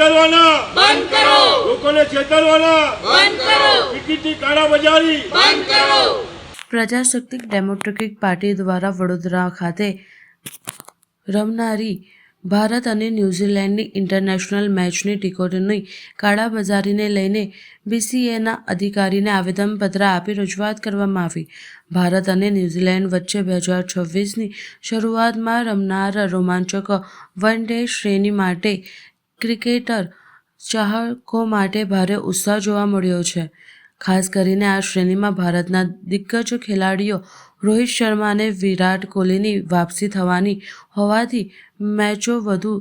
છેતરવાના બંધ કરો, લોકોને છેતરવાના બંધ કરો, ટિકિટની કાળાબજારી બંધ કરો. પ્રજાસત્તાક ડેમોક્રેટિક પાર્ટી દ્વારા વડોદરા ખાતે રમનારી ભારત અને ન્યૂઝીલેન્ડની ઇન્ટરનેશનલ મેચની ટિકિટોની કાળાબજારીને લઈને BCAના અધિકારીને આવેદનપત્ર આપી રજૂઆત કરવામાં આવી. ભારત અને ન્યૂઝીલેન્ડ વચ્ચે 2026ની શરૂઆતમાં રમાનાર રોમાંચક વન ડે શ્રેણી માટે ક્રિકેટર ચાહકો માટે ભારે ઉત્સાહ જોવા મળ્યો છે. ખાસ કરીને આ શ્રેણીમાં ભારતના દિગ્ગજ ખેલાડીઓ રોહિત શર્મા અને વિરાટ કોહલીની વાપસી થવાની હોવાથી મેચો વધુ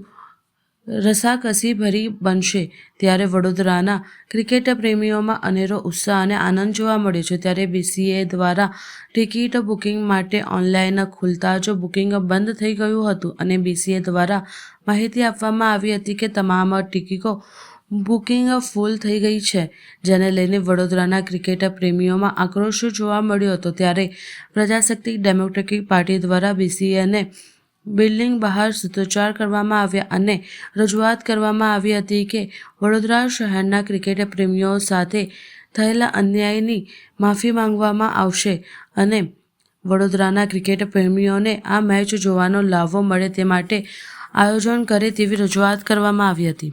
રસાકસીભરી બનશે. ત્યારે વડોદરાના ક્રિકેટ પ્રેમીઓમાં અનેરો ઉત્સાહ અને આનંદ જોવા મળ્યો છે. ત્યારે BCA દ્વારા ટિકિટ બુકિંગ માટે ઓનલાઈન ખુલતા જ બુકિંગ બંધ થઈ ગયું હતું અને BCA દ્વારા માહિતી આપવામાં આવી હતી કે તમામ ટિકિટો બુકિંગ ફૂલ થઈ ગઈ છે, જેને લઈને વડોદરાના ક્રિકેટ પ્રેમીઓમાં આક્રોશ જોવા મળ્યો હતો. ત્યારે પ્રજાસત્તાક ડેમોક્રેટિક પાર્ટી દ્વારા BCAને બિલ્ડિંગ બહાર સૂત્રોચ્ચાર કરવામાં આવ્યા અને રજૂઆત કરવામાં આવી હતી કે વડોદરા શહેરના ક્રિકેટ પ્રેમીઓ સાથે થયેલા અન્યાયની માફી માંગવામાં આવશે અને વડોદરાના ક્રિકેટ પ્રેમીઓને આ મેચ જોવાનો લાભો મળે તે માટે આયોજન કરે તેવી રજૂઆત કરવામાં આવી હતી.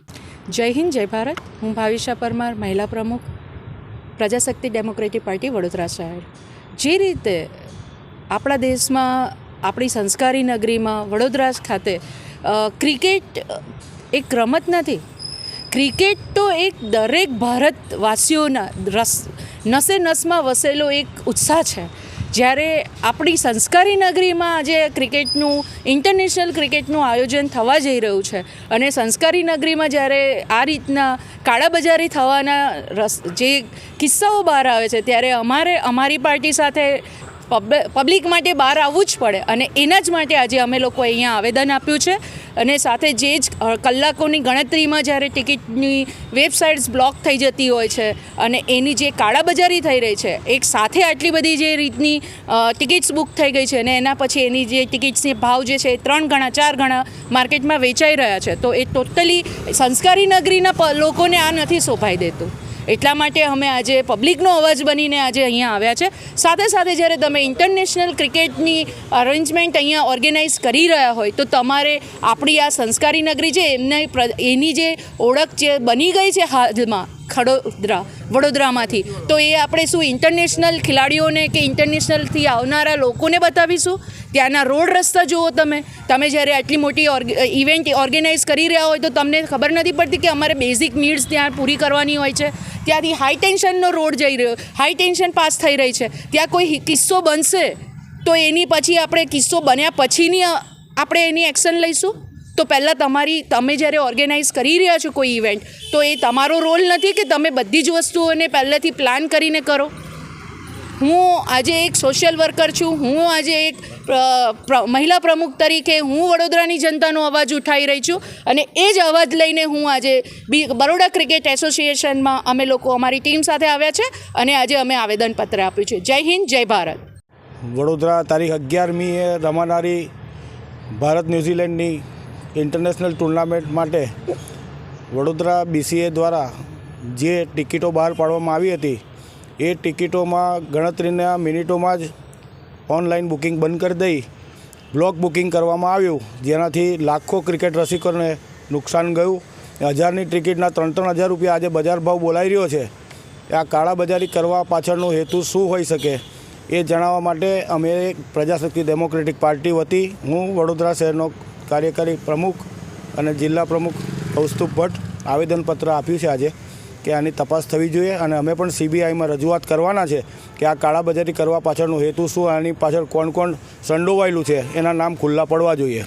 જય હિન્દ, જય ભારત. હું ભાવિશા પરમાર, મહિલા પ્રમુખ, પ્રજાસત્તાક ડેમોક્રેટિક પાર્ટી વડોદરા શહેર. જે રીતે આપણા દેશમાં, આપણી સંસ્કારી નગરીમાં વડોદરા ખાતે ક્રિકેટ એક રમત નથી. ક્રિકેટ તો એક દરેક ભારતવાસીઓના નસે નસમાં વસેલો એક ઉત્સાહ છે. જ્યારે આપણી સંસ્કારી નગરીમાં આજે ક્રિકેટનું ઇન્ટરનેશનલ ક્રિકેટનું આયોજન થવા જઈ રહ્યું છે અને સંસ્કારી નગરીમાં જ્યારે આ રીતના કાળાબજારી થવાના જે કિસ્સાઓ બહાર આવે છે, ત્યારે અમારી પાર્ટી સાથે પબ્લિક માટે બહાર આવવું જ પડે અને એના જ માટે આજે અમે લોકો અહીંયા આવેદન આપ્યું છે. અને સાથે જે જ કલાકોની ગણતરીમાં જ્યારે ટિકિટની વેબસાઇટ્સ બ્લોક થઈ જતી હોય છે અને એની જે કાળાબજારી થઈ રહી છે, એક સાથે આટલી બધી જે રીતની ટિકિટ્સ બુક થઈ ગઈ છે અને એના પછી એની જે ટિકિટ્સની ભાવ જે છે એ 3 ગણા 4 ગણા માર્કેટમાં વેચાઈ રહ્યા છે, તો એ ટોટલી સંસ્કારી નગરીના લોકોને આ નથી શોભાઈ દેતું. એટલા માટે અમે આજે પબ્લિકનો અવાજ બનીને આજે અહીંયા આવ્યા છે. સાથે સાથે જ્યારે તમે ઇન્ટરનેશનલ ક્રિકેટની અરેન્જમેન્ટ અહીંયા ઓર્ગેનાઇઝ કરી રહ્યા હોય તો તમારે આપણી આ સંસ્કારી નગરી છે એની જે ઓળખ જે બની ગઈ છે હાલમાં વડોદરામાંથી, તો એ આપણે શું ઇન્ટરનેશનલ ખેલાડીઓને કે ઇન્ટરનેશનલથી આવનારા લોકોને બતાવીશું? ત્યાંના રોડ રસ્તા જુઓ તમે જ્યારે આટલી મોટી ઇવેન્ટ ઓર્ગેનાઇઝ કરી રહ્યા હોય તો તમને ખબર નથી પડતી કે અમારે બેઝિક નીડ્સ ત્યાં પૂરી કરવાની હોય છે. ત્યાંથી હાઈ ટેન્શનનો રોડ જઈ રહ્યો, હાઈ ટેન્શન પાસ થઈ રહી છે. ત્યાં કોઈ કિસ્સો બનશે તો એની પછી આપણે કિસ્સો બન્યા પછીની આપણે એની એક્શન લઈશું. તો પહેલાં તમે જ્યારે ઓર્ગેનાઇઝ કરી રહ્યા છો કોઈ ઇવેન્ટ, તો એ તમારો રોલ નથી કે તમે બધી જ વસ્તુઓને પહેલેથી પ્લાન કરીને કરો. હું આજે એક સોશિયલ વર્કર છું, હું આજે એક મહિલા પ્રમુખ તરીકે હું વડોદરાની જનતાનો અવાજ ઉઠાવી રહી છું અને એ જ અવાજ લઈને હું આજે બરોડા ક્રિકેટ એસોસિએશનમાં અમે લોકો અમારી ટીમ સાથે આવ્યા છે અને આજે અમે આવેદનપત્ર આપ્યું છે. જય હિન્દ, જય ભારત. વડોદરા તારીખ 11મીએ રમાનારી ભારત ન્યૂઝીલેન્ડની ઇન્ટરનેશનલ ટુર્નામેન્ટ માટે વડોદરા BCA દ્વારા જે ટિકિટો બહાર પાડવામાં આવી હતી એ ટિકિટોમાં ગણતરીના મિનિટોમાં જ ઓનલાઈન બુકિંગ બંધ કરી દઈ બ્લોક બુકિંગ કરવામાં આવ્યું, જેનાથી લાખો ક્રિકેટ રસિકોને નુકસાન ગયું. 1000ની ટિકિટના 3,000 રૂપિયા આજે બજાર ભાવ બોલાઈ રહ્યો છે. આ કાળાબજારી કરવા પાછળનો હેતુ શું હોઈ શકે એ જણાવવા માટે અમે પ્રજાસત્તાક ડેમોક્રેટિક પાર્ટી વતી હું વડોદરા શહેરનો કાર્યકારી પ્રમુખ અને જિલ્લા પ્રમુખ કૌસ્તુભ ભટ્ટ આવેદનપત્ર આપ્યું છે આજે કે આની તપાસ થવી જોઈએ અને અમે પણ CBIમાં રજૂઆત કરવાના છે કે આ કાળાબજારી કરવા પાછળનો હેતુ શું, આની પાછળ કોણ સંડોવાયેલું છે એના નામ ખુલ્લા પડવા જોઈએ.